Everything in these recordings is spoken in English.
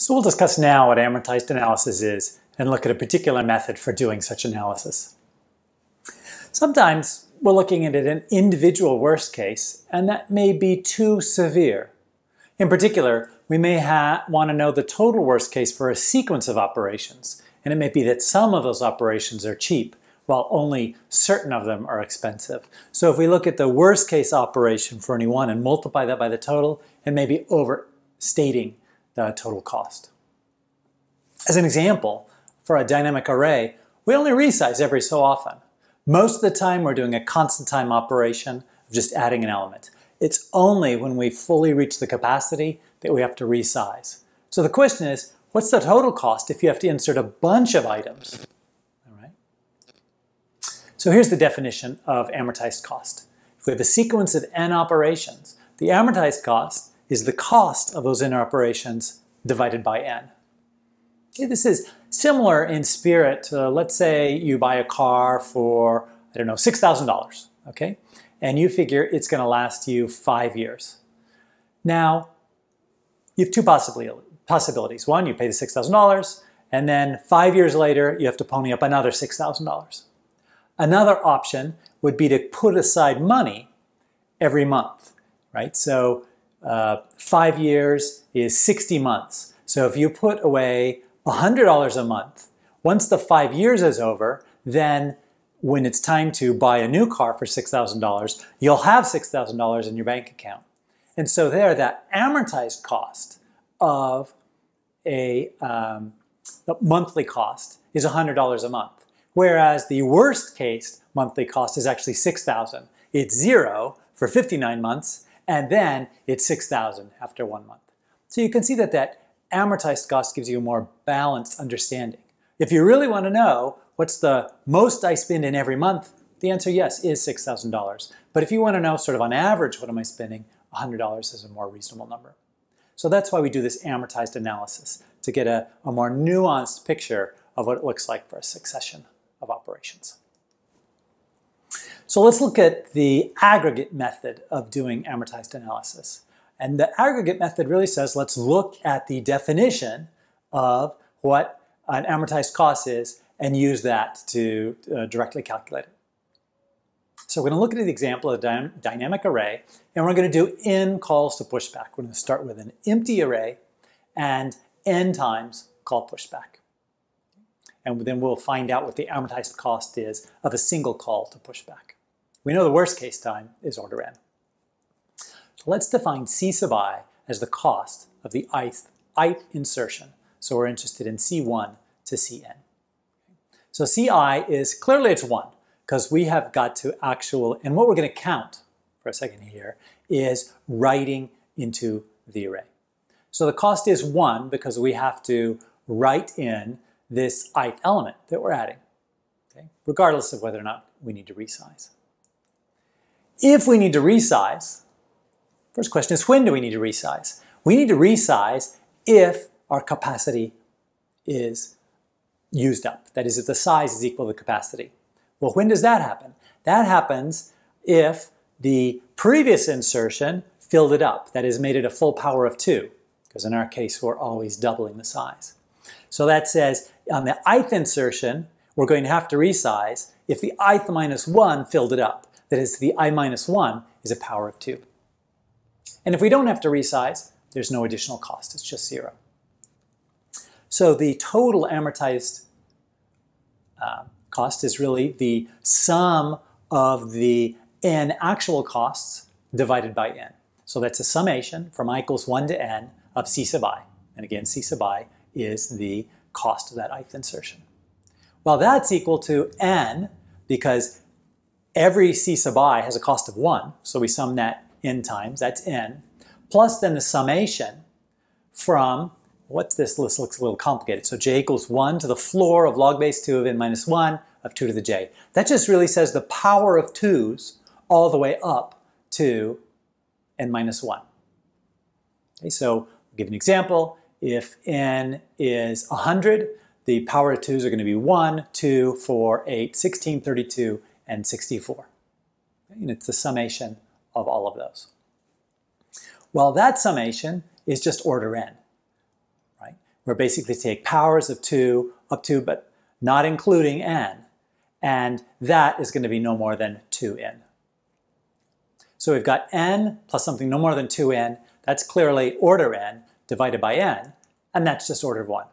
So we'll discuss now what amortized analysis is and look at a particular method for doing such analysis. Sometimes we're looking at an individual worst case, and that may be too severe. In particular, we may want to know the total worst case for a sequence of operations, and it may be that some of those operations are cheap, while only certain of them are expensive. So if we look at the worst case operation for any one and multiply that by the total, it may be overstating the total cost. As an example, for a dynamic array, we only resize every so often. Most of the time we're doing a constant time operation of just adding an element. It's only when we fully reach the capacity that we have to resize. So the question is, what's the total cost if you have to insert a bunch of items? All right. So here's the definition of amortized cost. If we have a sequence of n operations, the amortized cost is the cost of those n operations divided by n. Okay, this is similar in spirit to, let's say you buy a car for, I don't know, $6,000, okay? And you figure it's going to last you 5 years. Now, you have two possibilities. One, you pay the $6,000, and then 5 years later, you have to pony up another $6,000. Another option would be to put aside money every month, right? So 5 years is 60 months. So if you put away $100 a month, once the 5 years is over, then when it's time to buy a new car for $6,000, you'll have $6,000 in your bank account. And so there, that amortized cost of the monthly cost is $100 a month. Whereas the worst case monthly cost is actually $6,000. It's zero for 59 months, and then it's $6,000 after 1 month. So you can see that that amortized cost gives you a more balanced understanding. If you really want to know what's the most I spend in every month, the answer, yes, is $6,000. But if you want to know sort of on average what am I spending, $100 is a more reasonable number. So that's why we do this amortized analysis, to get a more nuanced picture of what it looks like for a succession of operations. So let's look at the aggregate method of doing amortized analysis. And the aggregate method really says, let's look at the definition of what an amortized cost is and use that to directly calculate it. So we're going to look at the example of a dynamic array, and we're going to do n calls to pushback. We're going to start with an empty array and n times call pushback. And then we'll find out what the amortized cost is of a single call to pushback. We know the worst case time is order n. So let's define C sub I as the cost of the ith insertion. So we're interested in C1 to Cn. So Ci is, clearly it's 1, because we have got to and what we're going to count for a second here is writing into the array. So the cost is 1 because we have to write in this ith element that we're adding, okay? Regardless of whether or not we need to resize. If we need to resize, first question is, when do we need to resize? We need to resize if our capacity is used up. That is, if the size is equal to the capacity. Well, when does that happen? That happens if the previous insertion filled it up. That is, made it a full power of 2, because in our case, we're always doubling the size. So that says on the ith insertion, we're going to have to resize if the ith minus 1 filled it up. That is, the I minus 1 is a power of 2. And if we don't have to resize, there's no additional cost. It's just 0. So the total amortized cost is really the sum of the n actual costs divided by n. So that's a summation from I equals 1 to n of C sub I. And again, C sub I is the cost of that ith insertion. Well, that's equal to n because every C sub I has a cost of 1. So we sum that n times, that's n, plus then the summation from, what's this? This looks a little complicated. So j equals 1 to the floor of log base 2 of n minus 1 of 2 to the j. That just really says the power of 2's all the way up to n minus 1. Okay, so I'll give an example. If n is 100, the power of 2's are going to be 1, 2, 4, 8, 16, 32, and 64. Okay, and it's the summation of all of those. Well, that summation is just order n. Right? where basically take powers of 2 up to, but not including n, and that is going to be no more than 2n. So we've got n plus something no more than 2n. That's clearly order n divided by n, and that's just order 1.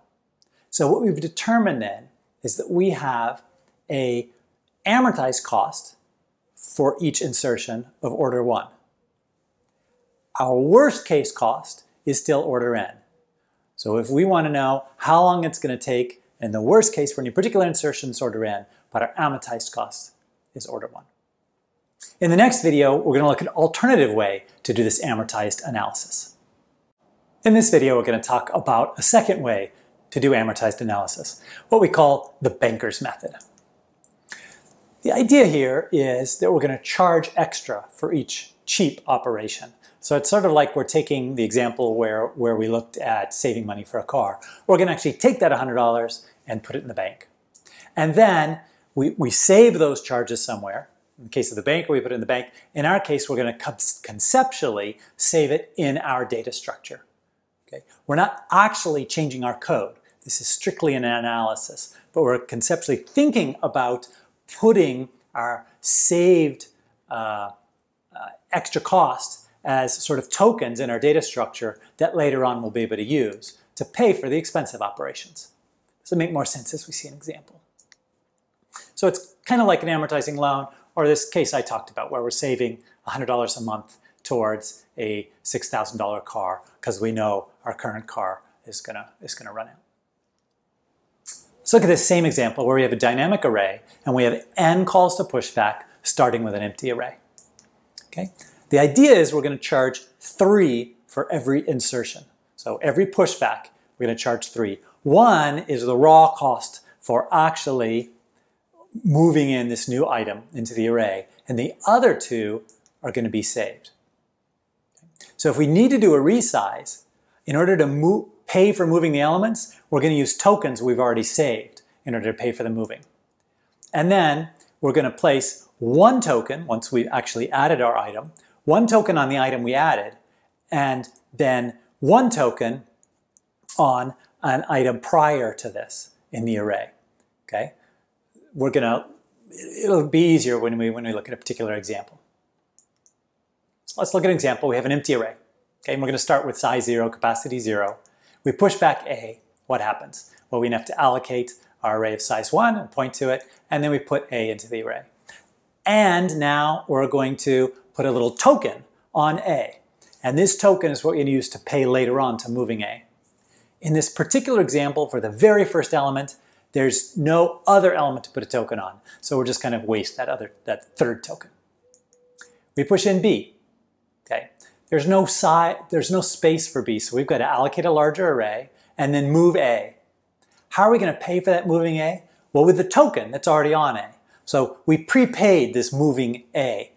So what we've determined then is that we have a amortized cost for each insertion of order 1. Our worst case cost is still order n. So if we want to know how long it's going to take in the worst case for any particular insertion, it's order n, but our amortized cost is order 1. In the next video, we're going to look at an alternative way to do this amortized analysis. In this video, we're going to talk about a second way to do amortized analysis, what we call the banker's method. The idea here is that we're going to charge extra for each cheap operation. So it's sort of like we're taking the example where we looked at saving money for a car. We're going to actually take that $100 and put it in the bank. And then we save those charges somewhere. In the case of the bank, we put it in the bank. In our case, we're going to conceptually save it in our data structure. Okay? We're not actually changing our code. This is strictly an analysis, but we're conceptually thinking about putting our saved extra cost as sort of tokens in our data structure that later on we'll be able to use to pay for the expensive operations. This will make more sense as we see an example. So it's kind of like an amortizing loan, or this case I talked about where we're saving $100 a month towards a $6,000 car because we know our current car is gonna run out. Let's look at this same example where we have a dynamic array and we have n calls to pushback starting with an empty array. Okay? The idea is we're going to charge 3 for every insertion. So every pushback, we're going to charge 3. 1 is the raw cost for actually moving in this new item into the array, and the other 2 are going to be saved. So if we need to do a resize, in order to pay for moving the elements, we're going to use tokens we've already saved in order to pay for the moving. And then we're going to place 1 token, once we've actually added our item, 1 token on the item we added, and then 1 token on an item prior to this in the array. Okay? It'll be easier when we look at a particular example. So let's look at an example. We have an empty array. Okay, and we're going to start with size 0, capacity 0. We push back A. What happens? Well, we have to allocate our array of size 1 and point to it, and then we put A into the array. And now we're going to put a little token on A. And this token is what you're going to use to pay later on to moving A. In this particular example, for the very first element, there's no other element to put a token on. So we're just kind of waste that third token. We push in B. Okay. There's no space for B, so we've got to allocate a larger array and then move A. How are we going to pay for that moving A? Well, with the token that's already on A. So we prepaid this moving A.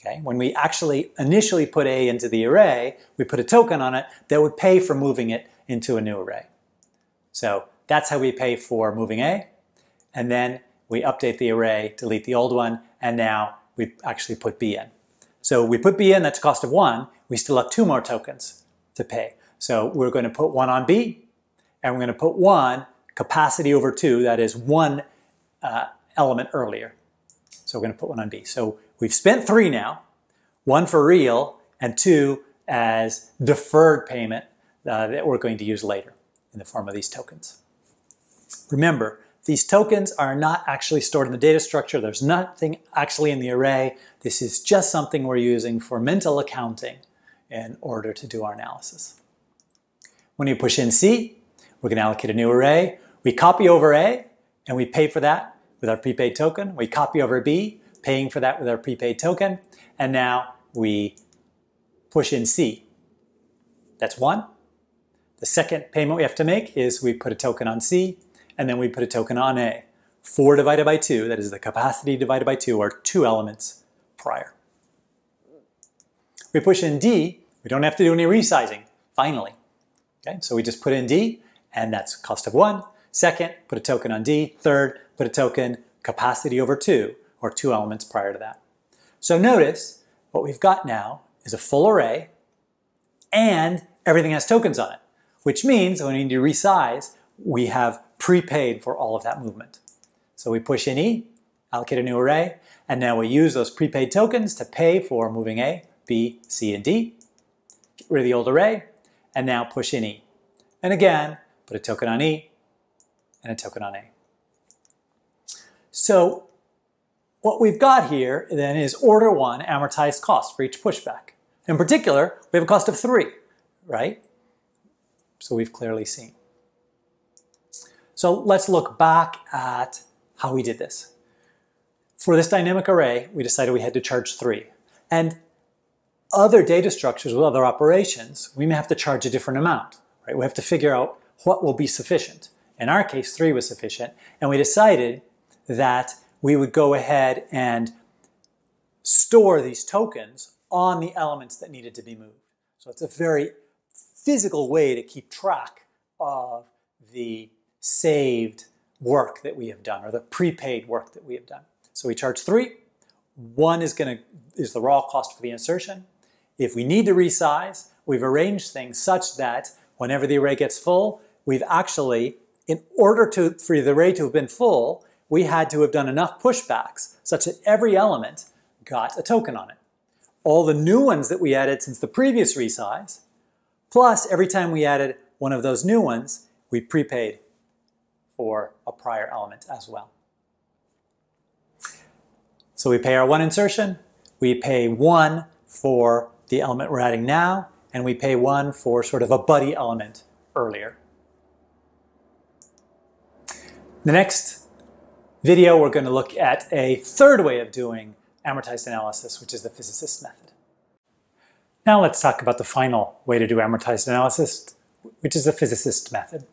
Okay? When we actually initially put A into the array, we put a token on it that would pay for moving it into a new array. So that's how we pay for moving A. And then we update the array, delete the old one, and now we actually put B in. So we put B in, that's a cost of 1. We still have 2 more tokens to pay. So we're going to put 1 on B, and we're going to put 1 capacity over 2, that is 1 element earlier. So we're going to put 1 on B. So we've spent 3 now, 1 for real, and 2 as deferred payment that we're going to use later in the form of these tokens. Remember, these tokens are not actually stored in the data structure. There's nothing actually in the array. This is just something we're using for mental accounting in order to do our analysis. When you push in C, we're going to allocate a new array. We copy over A, and we pay for that with our prepaid token. We copy over B, paying for that with our prepaid token. And now we push in C. That's 1. The second payment we have to make is we put a token on C, and then we put a token on A. 4 divided by 2, that is the capacity divided by 2, are 2 elements prior. We push in D, we don't have to do any resizing, finally. Okay, so we just put in D, and that's cost of 1. Second, put a token on D. Third, put a token capacity over 2, or 2 elements prior to that. So notice, what we've got now is a full array, and everything has tokens on it. which means when we need to resize, we have prepaid for all of that movement. So we push in E, allocate a new array, and now we use those prepaid tokens to pay for moving A, B, C, and D. Get rid of the old array, and now push in E. And again, put a token on E and a token on A. So what we've got here then is order 1 amortized cost for each pushback. In particular, we have a cost of 3, right? So we've clearly seen. So let's look back at how we did this. For this dynamic array, we decided we had to charge 3. And other data structures with other operations, we may have to charge a different amount, right? We have to figure out what will be sufficient. In our case, 3 was sufficient, and we decided that we would go ahead and store these tokens on the elements that needed to be moved. So it's a very physical way to keep track of the saved work that we have done, or the prepaid work that we have done. So we charge 3. 1 is the raw cost for the insertion. If we need to resize, we've arranged things such that whenever the array gets full, we've actually, in order for the array to have been full, we had to have done enough pushbacks such that every element got a token on it. All the new ones that we added since the previous resize, plus every time we added one of those new ones, we prepaid for a prior element as well. So we pay our 1 insertion, we pay 1 for the element we're adding now, and we pay 1 for sort of a buddy element earlier. The next video, we're going to look at a third way of doing amortized analysis, which is the physicist method. Now let's talk about the final way to do amortized analysis, which is the physicist method.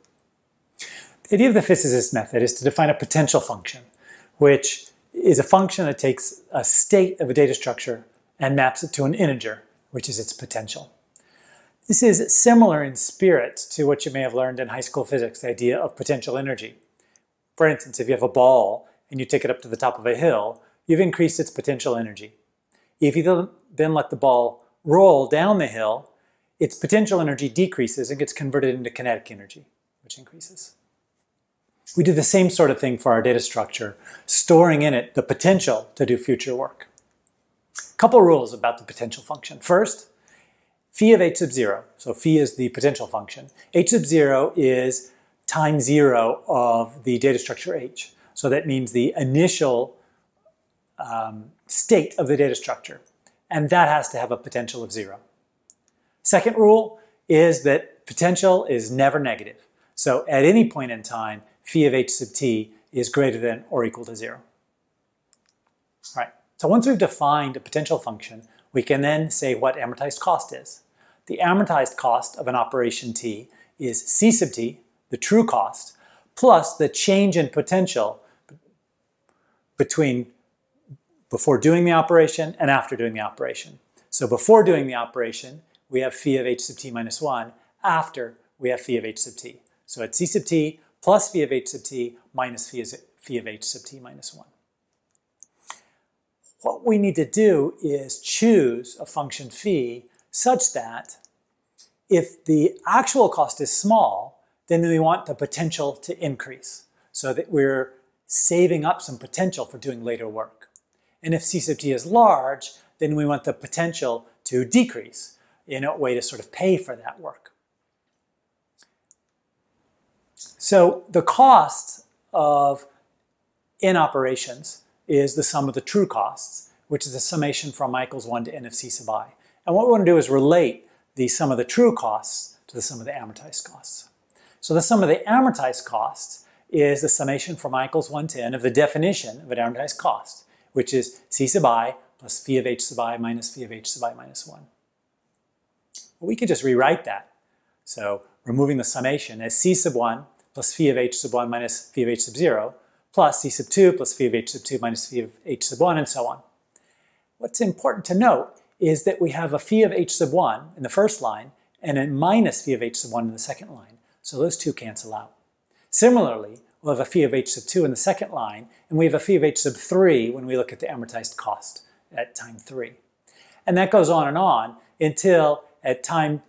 The idea of the physicist method is to define a potential function, which is a function that takes a state of a data structure and maps it to an integer, which is its potential. This is similar in spirit to what you may have learned in high school physics, the idea of potential energy. For instance, if you have a ball and you take it up to the top of a hill, you've increased its potential energy. If you then let the ball roll down the hill, its potential energy decreases and gets converted into kinetic energy, which increases. We do the same sort of thing for our data structure, storing in it the potential to do future work. A couple rules about the potential function. First, phi of h sub 0. So phi is the potential function. H sub 0 is time 0 of the data structure H. So that means the initial state of the data structure. And that has to have a potential of 0. Second rule is that potential is never negative. So at any point in time, phi of h sub t is greater than or equal to 0. All right. So once we've defined a potential function, we can then say what amortized cost is. The amortized cost of an operation t is c sub t, the true cost, plus the change in potential between before doing the operation and after doing the operation. So before doing the operation, we have phi of h sub t minus 1. After, we have phi of h sub t. So it's c sub t plus phi of h sub t minus phi of h sub t minus 1. What we need to do is choose a function phi such that if the actual cost is small, then we want the potential to increase so that we're saving up some potential for doing later work. And if c sub t is large, then we want the potential to decrease in a way to sort of pay for that work. So the cost of n operations is the sum of the true costs, which is the summation from I equals 1 to n of c sub I. And what we want to do is relate the sum of the true costs to the sum of the amortized costs. So the sum of the amortized costs is the summation from I equals 1 to n of the definition of an amortized cost, which is c sub I plus phi of h sub I minus phi of h sub I minus 1. Well, we could just rewrite that. So removing the summation as c sub 1 plus phi of h sub 1 minus phi of h sub 0 plus c sub 2 plus phi of h sub 2 minus phi of h sub 1 and so on. What's important to note is that we have a phi of h sub 1 in the first line and a minus phi of h sub 1 in the second line. So those two cancel out. Similarly, we'll have a phi of h sub 2 in the second line, and we have a phi of h sub 3 when we look at the amortized cost at time 3. And that goes on and on until at time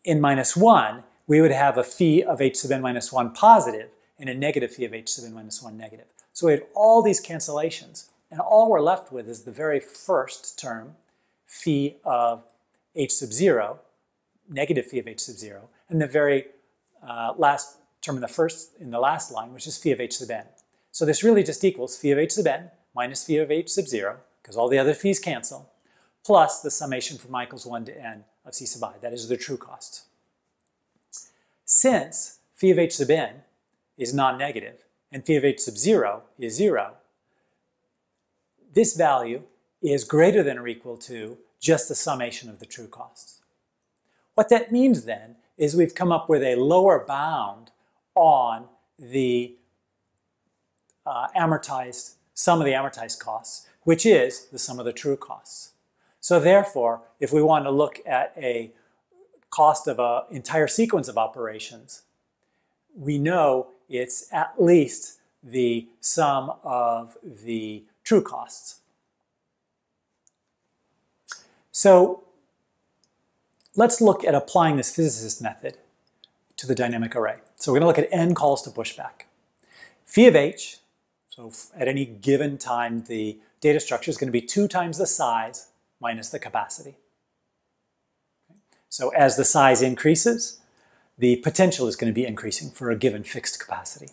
n minus 1, we would have a phi of h sub n minus 1 positive and a negative phi of h sub n minus 1 negative. So we have all these cancellations, and all we're left with is the very first term, phi of h sub 0, negative phi of h sub 0, and the very last term in the last line, which is phi of h sub n. So this really just equals phi of h sub n minus phi of h sub 0, because all the other phis cancel, plus the summation from I equals 1 to n of c sub I. That is the true cost. Since phi of h sub n is non-negative and phi of h sub 0 is 0, this value is greater than or equal to just the summation of the true costs. What that means then is we've come up with a lower bound on the sum of the amortized costs, which is the sum of the true costs. So therefore, if we want to look at a cost of an entire sequence of operations, we know it's at least the sum of the true costs. So let's look at applying this physicist method to the dynamic array. So we're going to look at n calls to pushback. Phi of h, so at any given time the data structure is going to be 2 times the size minus the capacity. So as the size increases, the potential is going to be increasing for a given fixed capacity.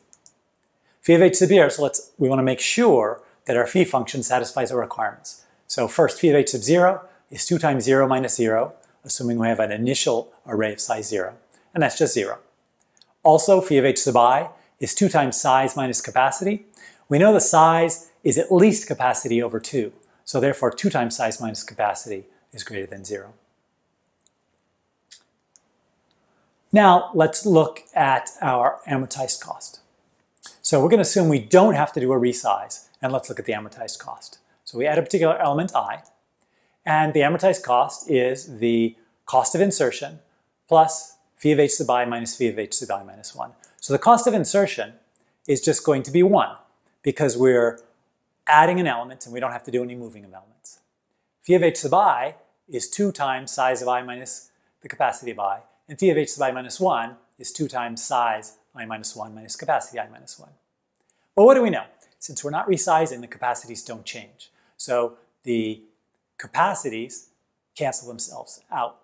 Phi of h sub 0, so we want to make sure that our phi function satisfies our requirements. So first, phi of h sub 0 is 2 times 0 minus 0, assuming we have an initial array of size 0, and that's just 0. Also, phi of h sub I is 2 times size minus capacity. We know the size is at least capacity over 2, so therefore 2 times size minus capacity is greater than 0. Now let's look at our amortized cost. So we're going to assume we don't have to do a resize, and let's look at the amortized cost. So we add a particular element I, and the amortized cost is the cost of insertion plus phi of h sub I minus phi of h sub I minus 1. So the cost of insertion is just going to be 1, because we're adding an element and we don't have to do any moving of elements. Phi of h sub I is 2 times size of I minus the capacity of I, and phi of h sub I minus 1 is 2 times size I minus 1 minus capacity I minus 1. Well, what do we know? Since we're not resizing, the capacities don't change. So the capacities cancel themselves out.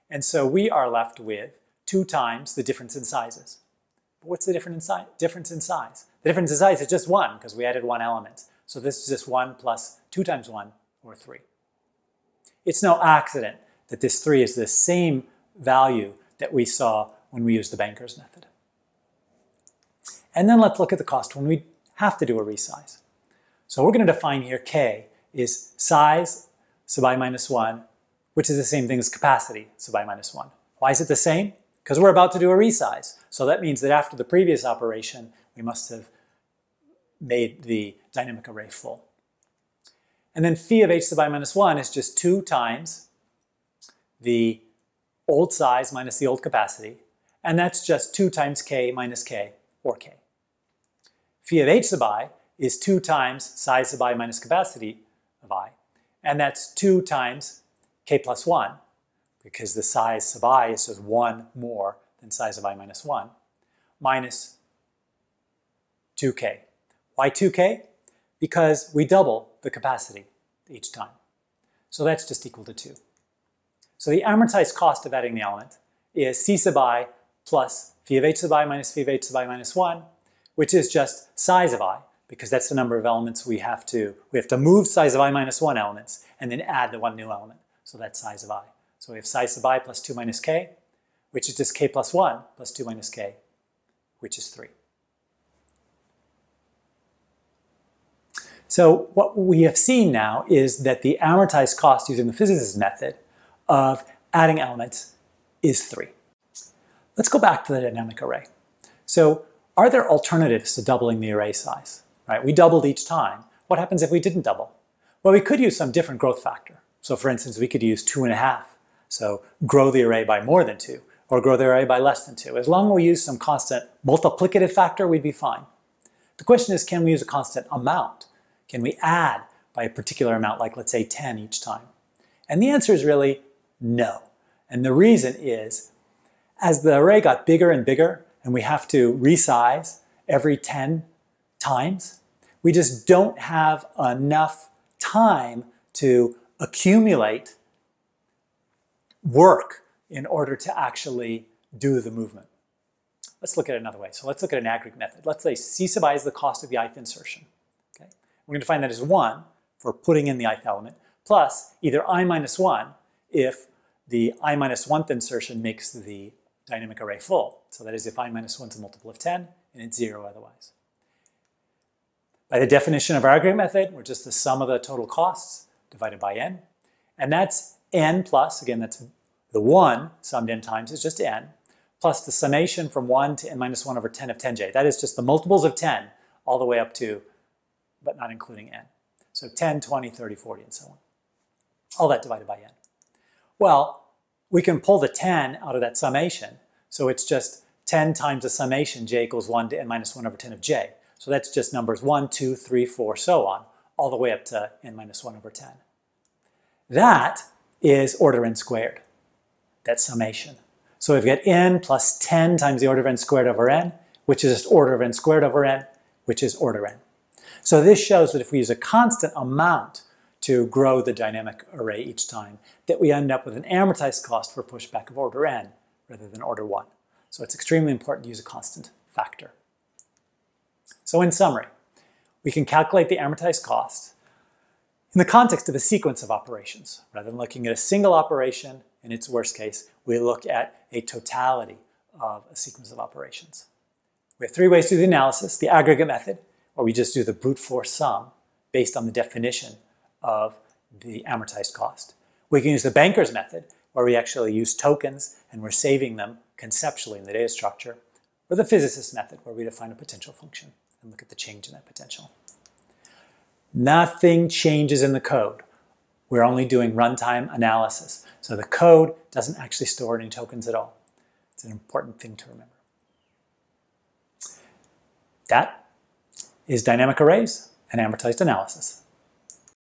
And so we are left with 2 times the difference in sizes. But what's the difference in size? The difference in size is just 1, because we added 1 element. So this is just 1 plus 2 times 1, or 3. It's no accident that this 3 is the same value that we saw when we used the banker's method. And then let's look at the cost when we have to do a resize. So we're going to define here K is size sub I minus 1, which is the same thing as capacity sub I minus 1. Why is it the same? Because we're about to do a resize. So that means that after the previous operation, we must have made the dynamic array full. And then phi of h sub I minus 1 is just 2 times the old size minus the old capacity, and that's just 2 times k minus k, or k. Phi of h sub I is 2 times size sub I minus capacity of I, and that's 2 times k plus 1, because the size sub I is just 1 more than size of I minus 1, minus 2k. Why 2k? Because we double the capacity each time. So that's just equal to 2. So the amortized cost of adding the element is c sub I plus phi of h sub I minus phi of h sub I minus 1, which is just size of I, because that's the number of elements we have to move size of I minus 1 elements and then add the 1 new element. So that's size of I. So we have size sub I plus 2 minus k, which is just k plus 1 plus 2 minus k, which is 3. So what we have seen now is that the amortized cost using the physicist method of adding elements is 3. Let's go back to the dynamic array. So are there alternatives to doubling the array size? Right? We doubled each time. What happens if we didn't double? Well, we could use some different growth factor. So for instance, we could use 2.5. So grow the array by more than 2, or grow the array by less than 2. As long as we use some constant multiplicative factor, we'd be fine. The question is, can we use a constant amount? Can we add by a particular amount, like let's say 10 each time? And the answer is really no. And the reason is, As the array got bigger and bigger, and we have to resize every 10 times, we just don't have enough time to accumulate work in order to actually do the movement. Let's look at it another way. So let's look at an aggregate method. Let's say C sub I is the cost of the ith insertion. Okay? We're going to define that as 1 for putting in the ith element, plus either I minus 1 if the I minus 1th insertion makes the dynamic array full. So that is if I minus 1 is a multiple of 10 and it's 0 otherwise. By the definition of our aggregate method, we're just the sum of the total costs divided by n. And that's n plus, again, that's the 1 summed n times is just n, plus the summation from 1 to n minus 1 over 10 of 10j. That is just the multiples of 10 all the way up to, but not including n. So 10, 20, 30, 40, and so on. All that divided by n. Well, we can pull the 10 out of that summation. So it's just 10 times the summation, j equals 1 to n minus 1 over 10 of j. So that's just numbers 1, 2, 3, 4, so on, all the way up to n minus 1 over 10. That is order n squared, that summation. So we've got n plus 10 times the order of n squared over n, which is just order of n squared over n, which is order n. So this shows that if we use a constant amount to grow the dynamic array each time, that we end up with an amortized cost for pushback of order n rather than order 1. So it's extremely important to use a constant factor. So in summary, we can calculate the amortized cost in the context of a sequence of operations. Rather than looking at a single operation in its worst case, we look at a totality of a sequence of operations. We have 3 ways to do the analysis: the aggregate method, where we just do the brute force sum based on the definition of the amortized cost. We can use the banker's method, where we actually use tokens and we're saving them conceptually in the data structure, or the physicist method, where we define a potential function and look at the change in that potential. Nothing changes in the code. We're only doing runtime analysis. So the code doesn't actually store any tokens at all. It's an important thing to remember. That is dynamic arrays and amortized analysis.